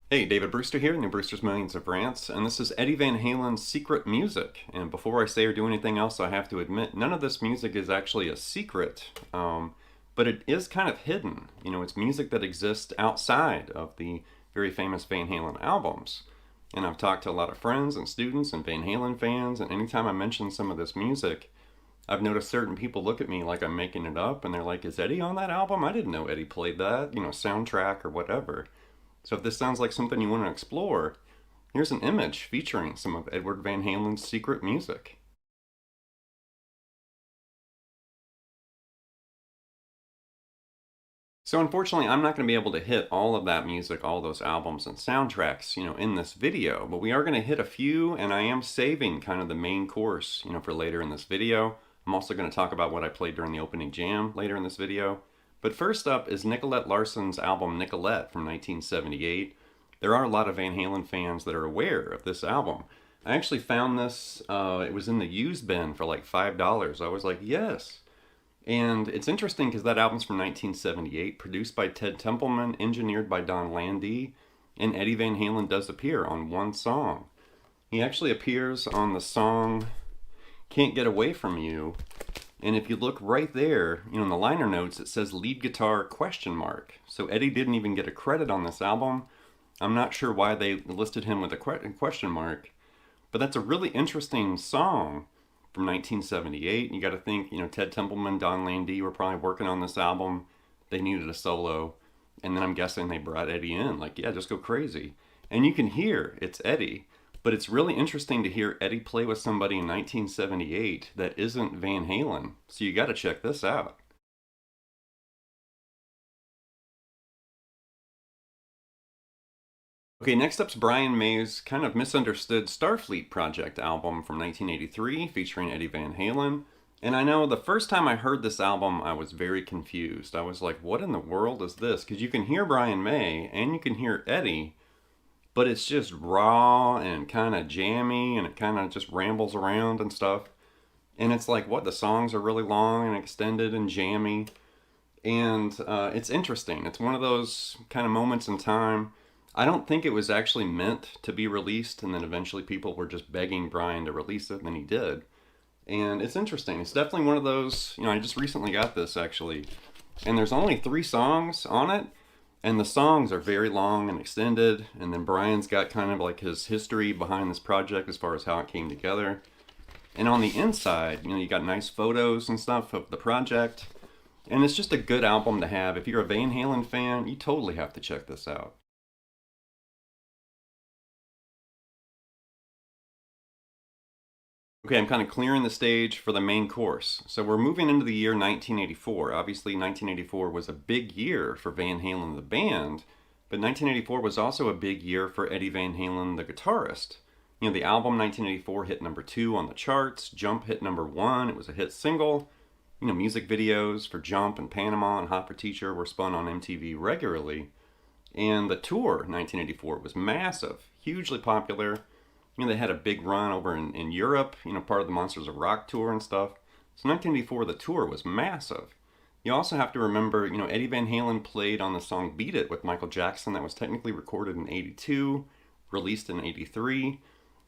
Hey, David Brewster here, New Brewster's Millions of Rants, and this is Eddie Van Halen's Secret Music. And before I say or do anything else, I have to admit, none of this music is actually a secret, but it is kind of hidden. You know, it's music that exists outside of the very famous Van Halen albums. And I've talked to a lot of friends and students and Van Halen fans, and anytime I mention some of this music, I've noticed certain people look at me like I'm making it up, and they're like, is Eddie on that album? I didn't know Eddie played that, soundtrack or whatever. So if this sounds like something you want to explore, here's an image featuring some of Edward Van Halen's secret music. So unfortunately, I'm not going to be able to hit all of that music, all those albums and soundtracks, in this video, but we are going to hit a few, and I am saving kind of the main course, for later in this video. I'm also going to talk about what I played during the opening jam later in this video. But first up is Nicolette Larson's album Nicolette from 1978. There are a lot of Van Halen fans that are aware of this album. I actually found this, it was in the used bin for like $5. I was like, yes. And it's interesting because that album's from 1978, produced by Ted Templeman, engineered by Don Landee, and Eddie Van Halen does appear on one song. He actually appears on the song Can't Get Away From You. And if you look right there, in the liner notes, it says lead guitar ? So Eddie didn't even get a credit on this album. I'm not sure why they listed him with a question mark, but that's a really interesting song from 1978. You got to think, Ted Templeman, Don Landee were probably working on this album. They needed a solo, and then I'm guessing they brought Eddie in, like, yeah, just go crazy. And you can hear it's Eddie. But it's really interesting to hear Eddie play with somebody in 1978 that isn't Van Halen. So you got to check this out. Okay, next up's Brian May's kind of misunderstood Starfleet Project album from 1983 featuring Eddie Van Halen. And I know the first time I heard this album, I was very confused. I was like, what in the world is this? Because you can hear Brian May and you can hear Eddie, but it's just raw and kind of jammy, and it kind of just rambles around and stuff. And it's like, what, the songs are really long and extended and jammy. And it's interesting. It's one of those kind of moments in time. I don't think it was actually meant to be released, and then eventually people were just begging Brian to release it, and then he did. And it's interesting. It's definitely one of those, I just recently got this actually, and there's only 3 songs on it. And the songs are very long and extended, and then Brian's got kind of like his history behind this project as far as how it came together. And on the inside, you got nice photos and stuff of the project. And it's just a good album to have. If you're a Van Halen fan, you totally have to check this out. Okay, I'm kind of clearing the stage for the main course. So we're moving into the year 1984. Obviously, 1984 was a big year for Van Halen, the band, but 1984 was also a big year for Eddie Van Halen, the guitarist. The album 1984 hit number 2 on the charts. Jump hit number 1. It was a hit single. Music videos for Jump and Panama and Hot for Teacher were spun on MTV regularly. And the tour 1984 was massive, hugely popular. They had a big run over in Europe, part of the Monsters of Rock tour and stuff. So 1984, the tour was massive. You also have to remember, Eddie Van Halen played on the song Beat It with Michael Jackson that was technically recorded in 82, released in 83.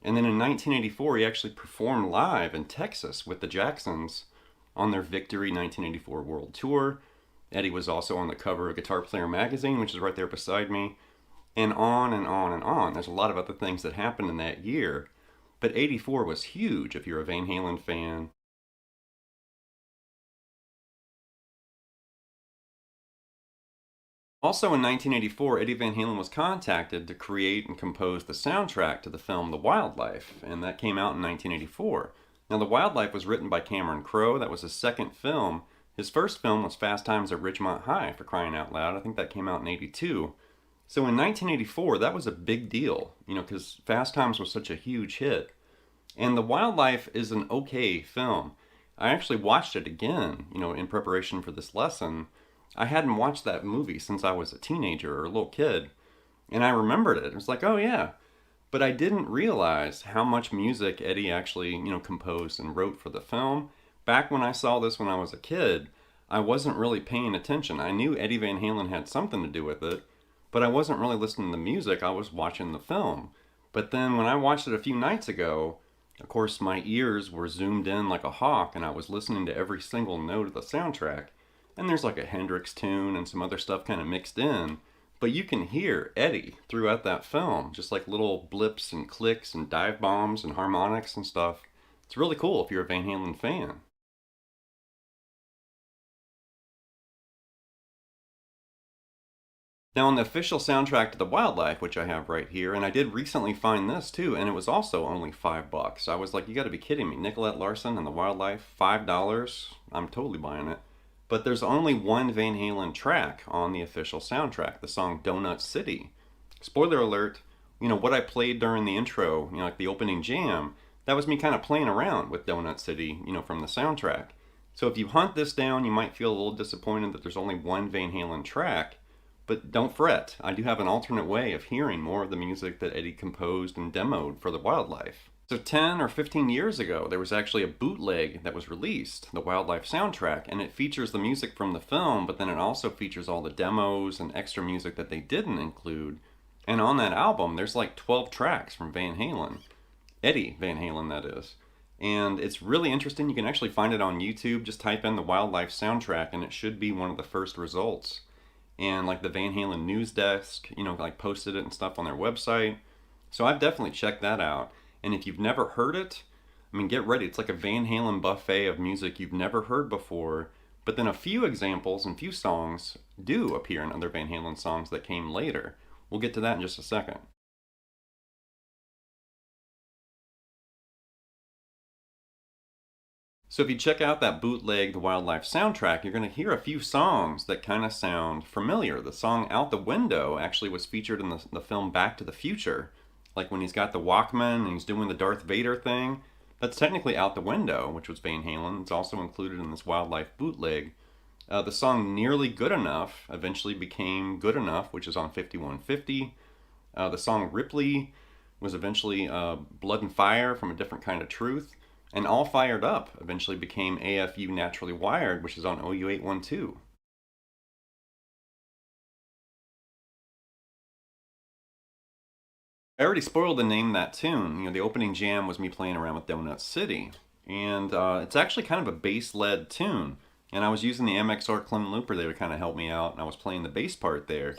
And then in 1984, he actually performed live in Texas with the Jacksons on their Victory 1984 World Tour. Eddie was also on the cover of Guitar Player magazine, which is right there beside me. And on and on and on. There's a lot of other things that happened in that year. But 84 was huge if you're a Van Halen fan. Also in 1984, Eddie Van Halen was contacted to create and compose the soundtrack to the film The Wildlife, and that came out in 1984. Now, The Wildlife was written by Cameron Crowe. That was his second film. His first film was Fast Times at Ridgemont High, for crying out loud. I think that came out in 82. So in 1984, that was a big deal, because Fast Times was such a huge hit. And The Wildlife is an okay film. I actually watched it again, in preparation for this lesson. I hadn't watched that movie since I was a teenager or a little kid. And I remembered it. It was like, oh yeah. But I didn't realize how much music Eddie actually, composed and wrote for the film. Back when I saw this when I was a kid, I wasn't really paying attention. I knew Eddie Van Halen had something to do with it, but I wasn't really listening to the music. I was watching the film. But then when I watched it a few nights ago, of course my ears were zoomed in like a hawk and I was listening to every single note of the soundtrack. And there's like a Hendrix tune and some other stuff kind of mixed in. But you can hear Eddie throughout that film, just like little blips and clicks and dive bombs and harmonics and stuff. It's really cool if you're a Van Halen fan. Now on the official soundtrack to The Wildlife, which I have right here, and I did recently find this too, and it was also only $5. I was like, you gotta be kidding me. Nicolette Larson and The Wildlife, $5? I'm totally buying it. But there's only one Van Halen track on the official soundtrack, the song Donut City. Spoiler alert, what I played during the intro, like the opening jam, that was me kind of playing around with Donut City, from the soundtrack. So if you hunt this down, you might feel a little disappointed that there's only one Van Halen track. But don't fret, I do have an alternate way of hearing more of the music that Eddie composed and demoed for The Wildlife. So 10 or 15 years ago, there was actually a bootleg that was released, the Wildlife soundtrack, and it features the music from the film, but then it also features all the demos and extra music that they didn't include. And on that album, there's like 12 tracks from Van Halen. Eddie Van Halen, that is. And it's really interesting. You can actually find it on YouTube. Just type in the Wildlife soundtrack, and it should be one of the first results. And like the Van Halen news desk, like posted it and stuff on their website. So I've definitely checked that out. And if you've never heard it, get ready. It's like a Van Halen buffet of music you've never heard before. But then a few examples and few songs do appear in other Van Halen songs that came later. We'll get to that in just a second. So if you check out that bootleg The Wildlife soundtrack, you're going to hear a few songs that kind of sound familiar. The song Out the Window actually was featured in the film Back to the Future. Like when he's got the Walkman and he's doing the Darth Vader thing. That's technically Out the Window, which was Van Halen. It's also included in this Wildlife bootleg. The song Nearly Good Enough eventually became Good Enough, which is on 5150. The song Ripley was eventually Blood and Fire from A Different Kind of Truth. And All Fired Up eventually became AFU Naturally Wired, which is on OU812. I already spoiled the name of that tune. The opening jam was me playing around with Donut City. And it's actually kind of a bass-led tune. And I was using the MXR clone looper there to kind of help me out, and I was playing the bass part there.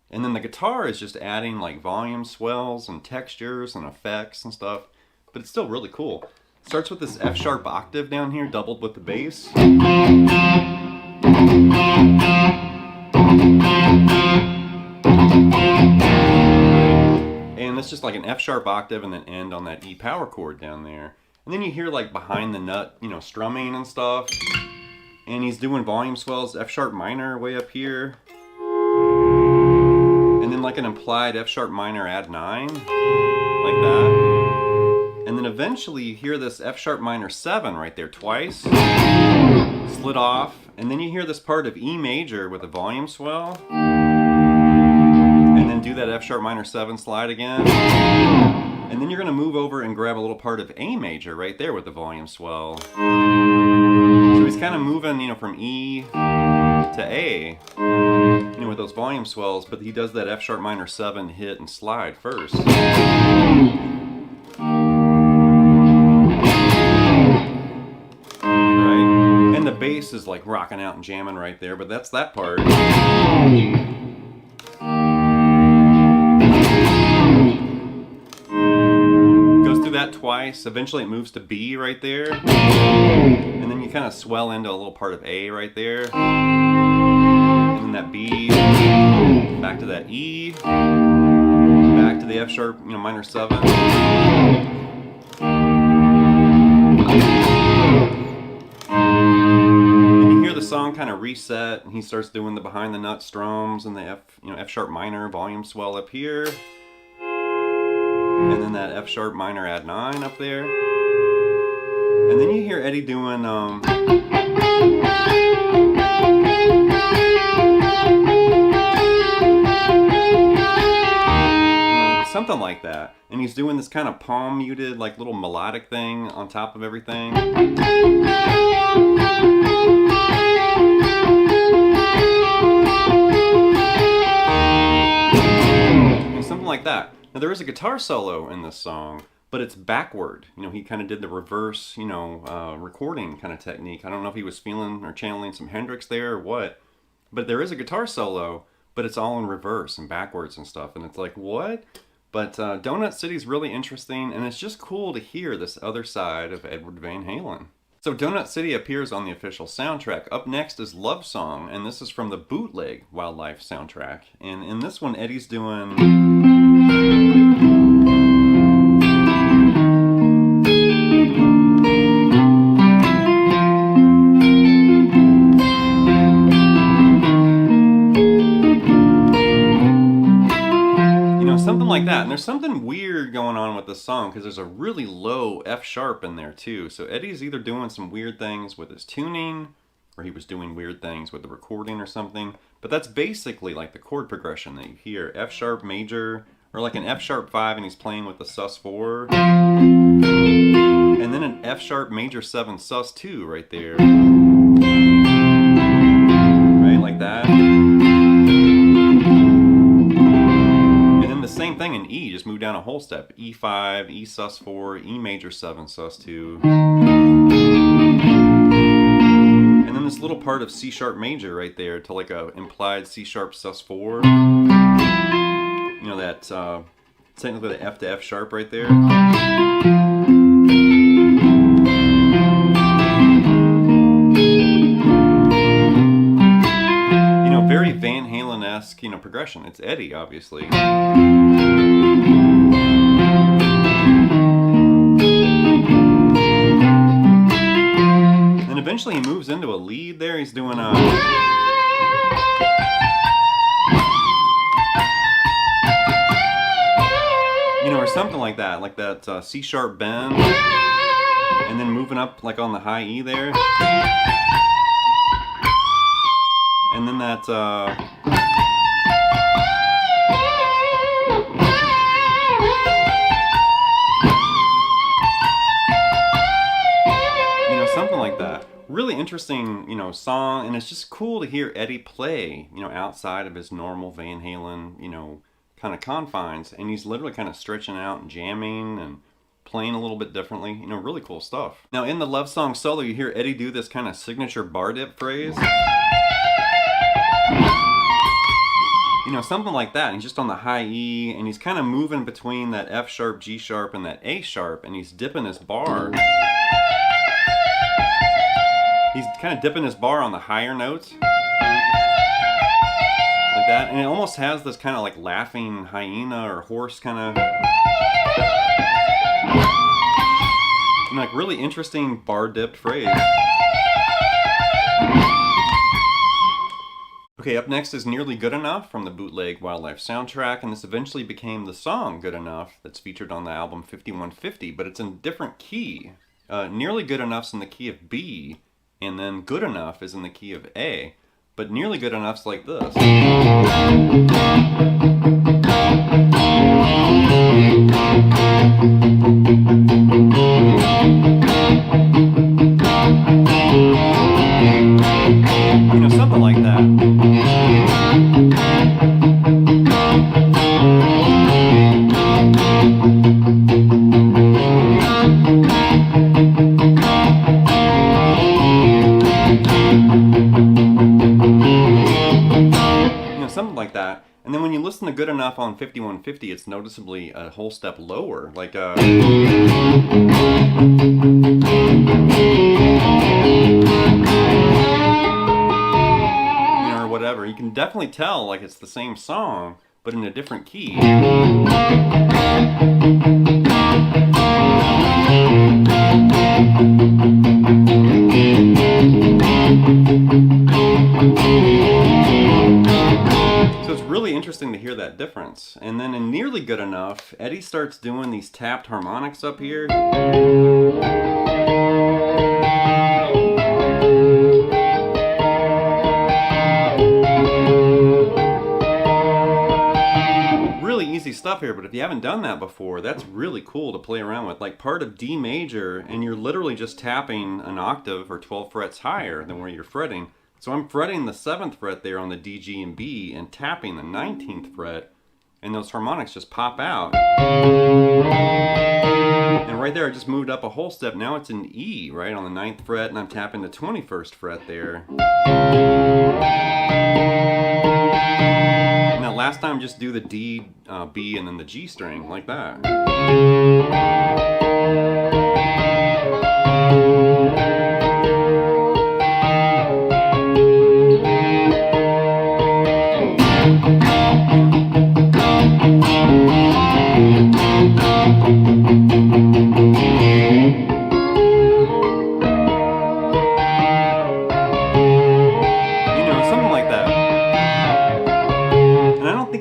And then the guitar is just adding like volume swells and textures and effects and stuff. But it's still really cool. It starts with this F sharp octave down here, doubled with the bass. And it's just like an F sharp octave and then end on that E power chord down there. And then you hear like behind the nut, strumming and stuff. And he's doing volume swells, F sharp minor way up here. And then like an implied F sharp minor add 9, like that. And then eventually you hear this F sharp minor 7 right there twice, slid off, and then you hear this part of E major with a volume swell, and then do that F sharp minor 7 slide again, and then you're going to move over and grab a little part of A major right there with the volume swell. So he's kind of moving, from E to A, with those volume swells, but he does that F sharp minor 7 hit and slide first. Bass voice is like rocking out and jamming right there, but that's that part. Goes through that twice. Eventually it moves to B right there. And then you kind of swell into a little part of A right there. And then that B. Back to that E. Back to the F sharp, you know, minor 7. And you hear the song kind of reset, and he starts doing the behind the nut strums and the F sharp minor volume swell up here. And then that F sharp minor add 9 up there. And then you hear Eddie doing something like that. And he's doing this kind of palm muted, like little melodic thing on top of everything. And something like that. Now there is a guitar solo in this song, but it's backward. You know, he kind of did the reverse, you know, recording kind of technique. I don't know if he was feeling or channeling some Hendrix there or what, but there is a guitar solo, but it's all in reverse and backwards and stuff. And it's like, what? But Donut City's really interesting, and it's just cool to hear this other side of Edward Van Halen. So Donut City appears on the official soundtrack. Up next is Love Song, and this is from the Bootleg Wildlife soundtrack. And in this one, Eddie's doing... something like that. And there's something weird going on with this song because there's a really low F sharp in there too. So Eddie's either doing some weird things with his tuning, or he was doing weird things with the recording or something. But that's basically like the chord progression that you hear. F sharp major, or like an F sharp 5 and he's playing with the sus4. And then an F sharp major 7 sus2 right there. Right, like that. Same thing in E, just move down a whole step. E5, E sus4, E major 7 sus2. And then this little part of C sharp major right there to like a implied C sharp sus4. You know that technically the F to F sharp right there. You know, very Van Halen-esque, you know, progression. It's Eddie, obviously. Then eventually he moves into a lead there. He's doing a... You know, or something like that C sharp bend. And then moving up like on the high E there. And then that... something like that. Really interesting, you know, song, and it's just cool to hear Eddie play, you know, outside of his normal Van Halen, you know, kind of confines, and he's literally kind of stretching out and jamming and playing a little bit differently, you know, really cool stuff. Now in the Love Song solo, you hear Eddie do this kind of signature bar dip phrase. You know, something like that, and he's just on the high E, and he's kind of moving between that F sharp, G sharp, and that A sharp, and he's dipping his bar. He's kind of dipping his bar on the higher notes. Like that. And it almost has this kind of like laughing hyena or horse kind of... And like really interesting bar dipped phrase. Okay, up next is Nearly Good Enough from the Bootleg Wildlife soundtrack. And this eventually became the song Good Enough that's featured on the album 5150. But it's in a different key. Nearly Good Enough's in the key of B. And then Good Enough is in the key of A. But Nearly Good Enough's like this. You know, something like that. listen to Good Enough on 5150, it's noticeably a whole step lower. Like, or whatever. You can definitely tell like it's the same song, but in a different key. So it's really interesting to hear that difference. And then in Nearly Good Enough, Eddie starts doing these tapped harmonics up here. Really easy stuff here, but if you haven't done that before, that's really cool to play around with. Like part of D major, and you're literally just tapping an octave or 12 frets higher than where you're fretting. So I'm fretting the 7th fret there on the D, G, and B and tapping the 19th fret, and those harmonics just pop out. And right there I just moved up a whole step. Now it's in E, right, on the 9th fret, and I'm tapping the 21st fret there. Now last time just do the D, B, and then the G string, like that.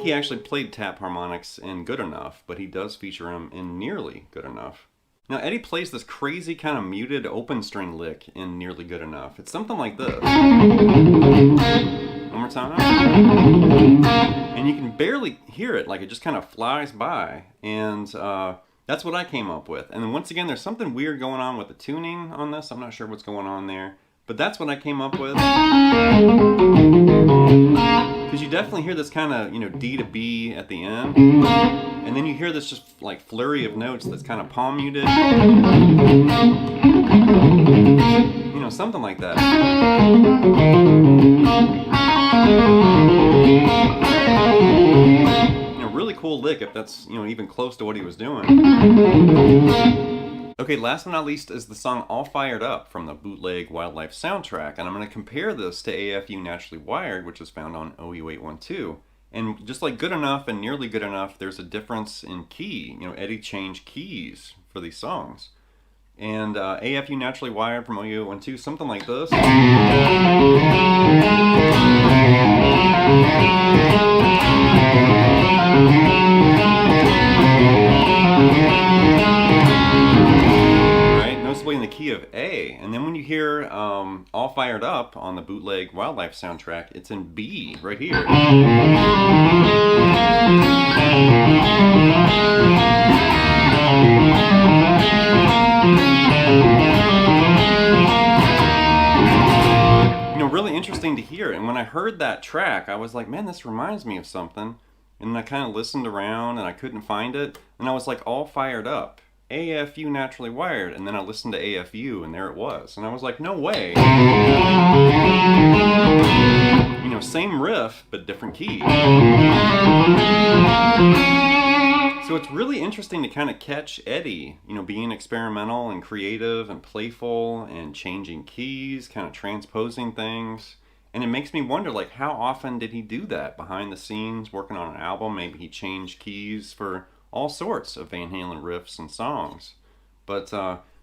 He actually played tap harmonics in Good Enough, but he does feature them in Nearly Good Enough. Now Eddie plays this crazy kind of muted open string lick in Nearly Good Enough. It's something like this. One more time. And you can barely hear it, like it just kind of flies by. And that's what I came up with. And then once again, there's something weird going on with the tuning on this. I'm not sure what's going on there. But that's what I came up with. Because you definitely hear this kind of, D to B at the end. And then you hear this just like flurry of notes that's kind of palm muted. Something like that. Really cool lick if that's, even close to what he was doing. Okay, last but not least is the song All Fired Up from the Bootleg Wildlife soundtrack, and I'm going to compare this to AFU Naturally Wired, which is found on OU812. And just like Good Enough and Nearly Good Enough, there's a difference in key. Eddie changed keys for these songs. And AFU Naturally Wired from OU812, something like this. In the key of A, and then when you hear All Fired Up on the Bootleg Wildlife soundtrack, it's in B right here. Really interesting to hear. And when I heard that track, I was like, man, this reminds me of something. And then I kind of listened around and I couldn't find it, and I was like, All Fired Up, AFU Naturally Wired, and then I listened to AFU and there it was, and I was like, no way. Same riff but different key. So it's really interesting to kind of catch Eddie, being experimental and creative and playful and changing keys, kind of transposing things. And it makes me wonder, like, how often did he do that behind the scenes, working on an album? Maybe he changed keys for all sorts of Van Halen riffs and songs. But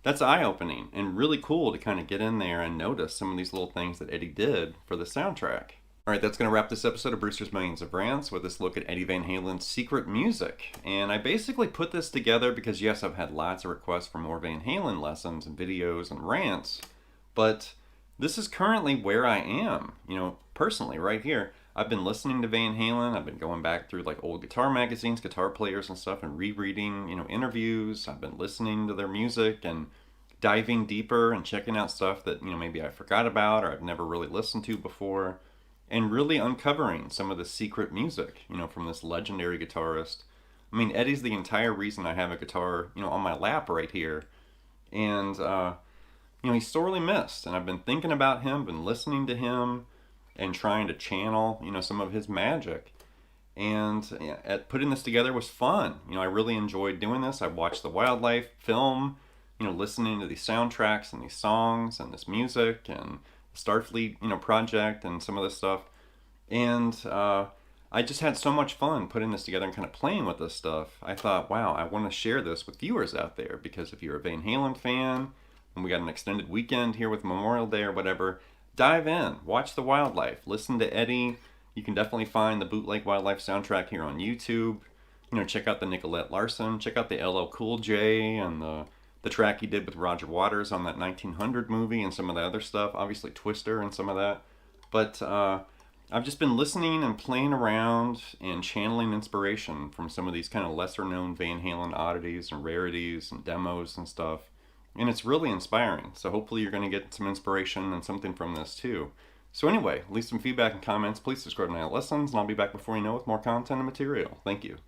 that's eye-opening and really cool to kind of get in there and notice some of these little things that Eddie did for the soundtrack. Alright, that's going to wrap this episode of Brewster's Millions of Rants with this look at Eddie Van Halen's secret music. And I basically put this together because, yes, I've had lots of requests for more Van Halen lessons and videos and rants, but this is currently where I am, personally, right here. I've been listening to Van Halen. I've been going back through like old guitar magazines, guitar players and stuff, and rereading, interviews. I've been listening to their music and diving deeper and checking out stuff that, maybe I forgot about or I've never really listened to before, and really uncovering some of the secret music, from this legendary guitarist. I mean, Eddie's the entire reason I have a guitar, on my lap right here. And, he's sorely missed. And I've been thinking about him, been listening to him, and trying to channel, some of his magic. And putting this together was fun. I really enjoyed doing this. I watched the wildlife film, listening to these soundtracks and these songs and this music and Starfleet, project and some of this stuff. And I just had so much fun putting this together and kind of playing with this stuff. I thought, wow, I want to share this with viewers out there, because if you're a Van Halen fan and we got an extended weekend here with Memorial Day or whatever, dive in, watch the wildlife, listen to Eddie. You can definitely find the Bootleg Wildlife soundtrack here on YouTube. Check out the Nicolette Larson, check out the LL Cool J and the track he did with Roger Waters on that 1900 movie and some of the other stuff. Obviously Twister and some of that. But I've just been listening and playing around and channeling inspiration from some of these kind of lesser known Van Halen oddities and rarities and demos and stuff. And it's really inspiring. So hopefully you're going to get some inspiration and something from this too. So anyway, leave some feedback and comments. Please subscribe to Night Lessons, and I'll be back before you know with more content and material. Thank you.